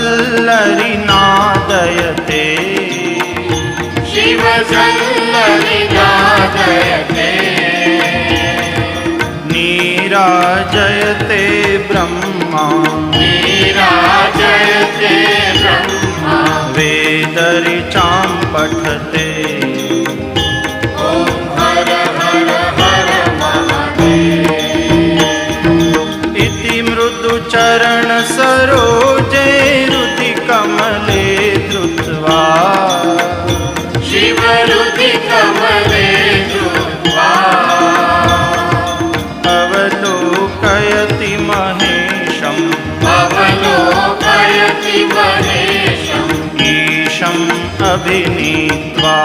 शिवसल्लरि नादयते शिवसल्लरि नादयते नीराजयते ब्रह्मा नीराजयते ब्रह्मा वेदऋचां पठते ॐ हर हर हर महादेव इति मृदुचरण सरोजे हृदि कमले धृत्वा शिवहृदि कमले धृत्वा अवलोकयति महेशम् अवलोकयति महेशम् ईशम् अभिनीत्वा